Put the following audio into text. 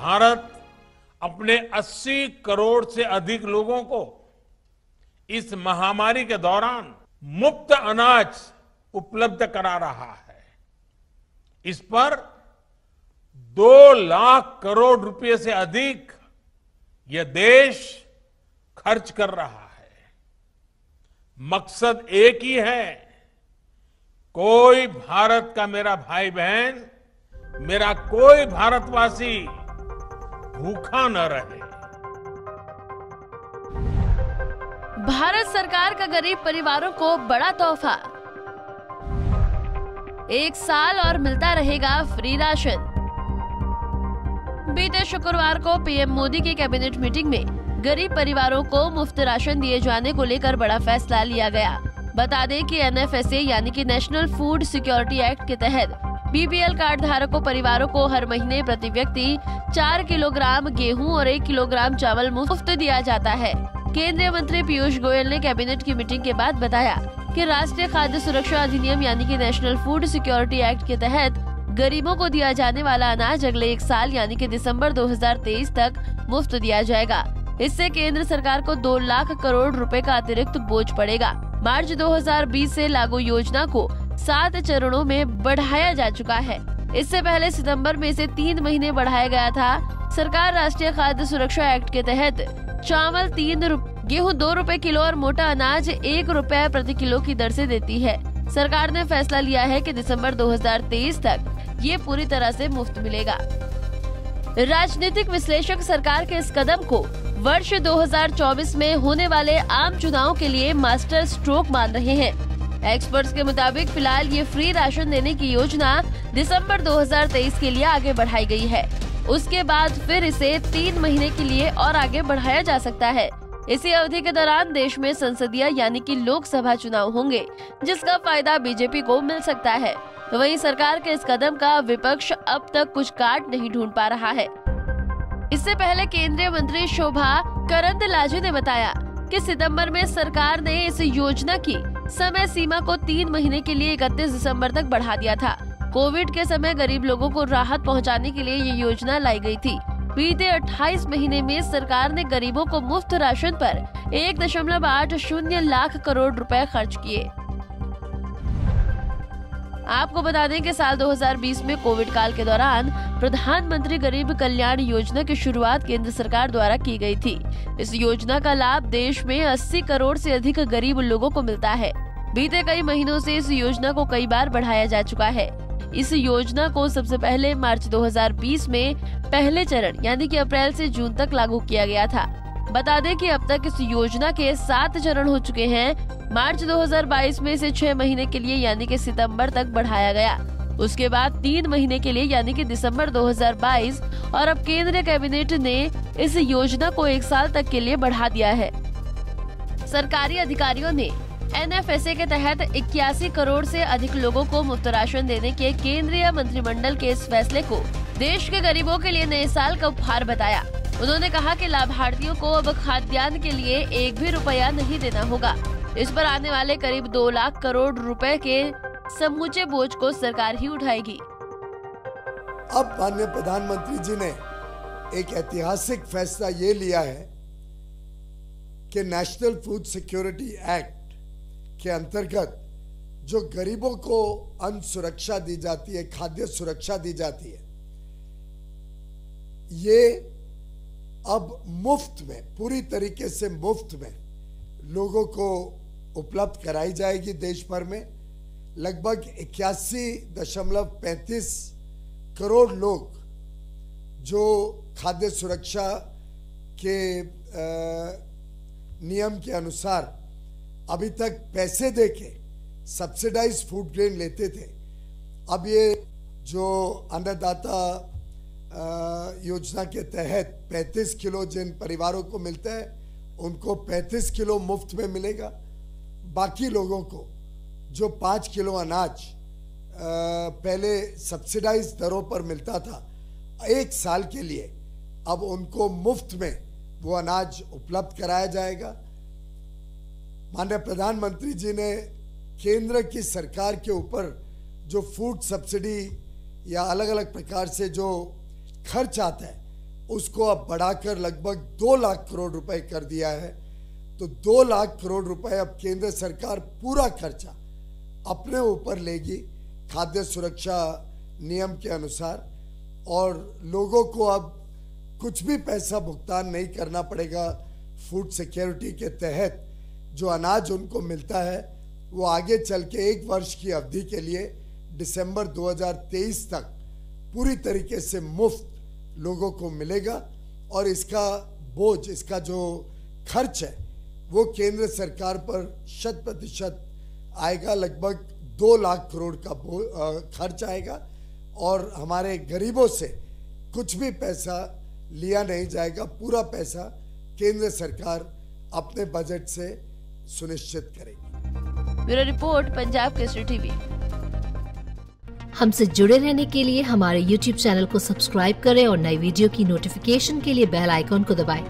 भारत अपने 80 करोड़ से अधिक लोगों को इस महामारी के दौरान मुफ्त अनाज उपलब्ध करा रहा है। इस पर 2 लाख करोड़ रुपए से अधिक यह देश खर्च कर रहा है। मकसद एक ही है, कोई भारत का मेरा भाई बहन, मेरा कोई भारतवासी भूखा न रहे। भारत सरकार का गरीब परिवारों को बड़ा तोहफा, 1 साल और मिलता रहेगा फ्री राशन। बीते शुक्रवार को पीएम मोदी की कैबिनेट मीटिंग में गरीब परिवारों को मुफ्त राशन दिए जाने को लेकर बड़ा फैसला लिया गया। बता दें कि एनएफएसए यानी कि नेशनल फूड सिक्योरिटी एक्ट के तहत बीपीएल कार्ड धारकों परिवारों को हर महीने प्रति व्यक्ति 4 किलोग्राम गेहूं और 1 किलोग्राम चावल मुफ्त दिया जाता है। केंद्रीय मंत्री पीयूष गोयल ने कैबिनेट की मीटिंग के बाद बताया कि राष्ट्रीय खाद्य सुरक्षा अधिनियम यानी कि नेशनल फूड सिक्योरिटी एक्ट के तहत गरीबों को दिया जाने वाला अनाज अगले 1 साल यानी कि दिसंबर 2023 तक मुफ्त दिया जाएगा। इससे केंद्र सरकार को 2 लाख करोड़ रुपए का अतिरिक्त बोझ पड़ेगा। मार्च 2020 से लागू योजना को 7 चरणों में बढ़ाया जा चुका है। इससे पहले सितंबर में इसे 3 महीने बढ़ाया गया था। सरकार राष्ट्रीय खाद्य सुरक्षा एक्ट के तहत चावल 3 गेहूं 2 रुपए किलो और मोटा अनाज 1 रुपए प्रति किलो की दर से देती है। सरकार ने फैसला लिया है कि दिसंबर 2023 तक ये पूरी तरह से मुफ्त मिलेगा। राजनीतिक विश्लेषक सरकार के इस कदम को वर्ष 2024 में होने वाले आम चुनाव के लिए मास्टर स्ट्रोक मान रहे हैं। एक्सपर्ट्स के मुताबिक फिलहाल ये फ्री राशन देने की योजना दिसंबर 2023 के लिए आगे बढ़ाई गई है। उसके बाद फिर इसे 3 महीने के लिए और आगे बढ़ाया जा सकता है। इसी अवधि के दौरान देश में संसदीय यानी कि लोकसभा चुनाव होंगे, जिसका फायदा बीजेपी को मिल सकता है। तो वहीं सरकार के इस कदम का विपक्ष अब तक कुछ काट नहीं ढूंढ पा रहा है। इससे पहले केंद्रीय मंत्री शोभा करंदलाजे ने बताया कि सितंबर में सरकार ने इस योजना की समय सीमा को 3 महीने के लिए 31 दिसंबर तक बढ़ा दिया था। कोविड के समय गरीब लोगों को राहत पहुंचाने के लिए ये योजना लाई गई थी। बीते 28 महीने में सरकार ने गरीबों को मुफ्त राशन पर 1.80 लाख करोड़ रुपए खर्च किए। आपको बता दें कि साल 2020 में कोविड काल के दौरान प्रधानमंत्री गरीब कल्याण योजना की शुरुआत केंद्र सरकार द्वारा की गई थी। इस योजना का लाभ देश में 80 करोड़ से अधिक गरीब लोगों को मिलता है। बीते कई महीनों से इस योजना को कई बार बढ़ाया जा चुका है। इस योजना को सबसे पहले मार्च 2020 में पहले चरण यानी कि अप्रैल से जून तक लागू किया गया था। बता दें कि अब तक इस योजना के 7 चरण हो चुके हैं। मार्च 2022 में इसे 6 महीने के लिए यानी कि सितंबर तक बढ़ाया गया। उसके बाद 3 महीने के लिए यानी कि दिसंबर 2022 और अब केंद्रीय कैबिनेट ने इस योजना को 1 साल तक के लिए बढ़ा दिया है। सरकारी अधिकारियों ने एनएफएसए के तहत 81 करोड़ से अधिक लोगों को मुफ्त राशन देने के केंद्रीय मंत्रिमंडल के इस फैसले को देश के गरीबों के लिए नए साल का उपहार बताया। उन्होंने कहा कि लाभार्थियों को अब खाद्यान्न के लिए 1 भी रुपया नहीं देना होगा। इस पर आने वाले करीब 2 लाख करोड़ रुपए के समूचे बोझ को सरकार ही उठाएगी। अब माननीय प्रधानमंत्री जी ने एक ऐतिहासिक फैसला ये लिया है कि नेशनल फूड सिक्योरिटी एक्ट के अंतर्गत जो गरीबों को अन्न सुरक्षा दी जाती है, खाद्य सुरक्षा दी जाती है, ये अब मुफ्त में, पूरी तरीके से मुफ्त में लोगों को उपलब्ध कराई जाएगी। देश भर में लगभग 81.35 करोड़ लोग जो खाद्य सुरक्षा के नियम के अनुसार अभी तक पैसे देके सब्सिडाइज फूड ग्रेन लेते थे, अब ये जो अन्नदाता योजना के तहत 35 किलो जिन परिवारों को मिलता है उनको 35 किलो मुफ्त में मिलेगा। बाकी लोगों को जो 5 किलो अनाज पहले सब्सिडाइज दरों पर मिलता था 1 साल के लिए, अब उनको मुफ्त में वो अनाज उपलब्ध कराया जाएगा। माननीय प्रधानमंत्री जी ने केंद्र की सरकार के ऊपर जो फूड सब्सिडी या अलग अलग प्रकार से जो खर्च आता है उसको अब बढ़ाकर लगभग 2 लाख करोड़ रुपए कर दिया है। तो 2 लाख करोड़ रुपए अब केंद्र सरकार पूरा खर्चा अपने ऊपर लेगी खाद्य सुरक्षा नियम के अनुसार, और लोगों को अब कुछ भी पैसा भुगतान नहीं करना पड़ेगा। फूड सिक्योरिटी के तहत जो अनाज उनको मिलता है वो आगे चल के 1 वर्ष की अवधि के लिए दिसंबर 2023 तक पूरी तरीके से मुफ्त लोगों को मिलेगा, और इसका बोझ, इसका जो खर्च है वो केंद्र सरकार पर 100% आएगा। लगभग 2 लाख करोड़ का खर्च आएगा, और हमारे गरीबों से कुछ भी पैसा लिया नहीं जाएगा। पूरा पैसा केंद्र सरकार अपने बजट से सुनिश्चित करेगी। Bureau report, Punjab Kesari TV. हमसे जुड़े रहने के लिए हमारे YouTube चैनल को सब्सक्राइब करें और नई वीडियो की नोटिफिकेशन के लिए बेल आइकॉन को दबाएं।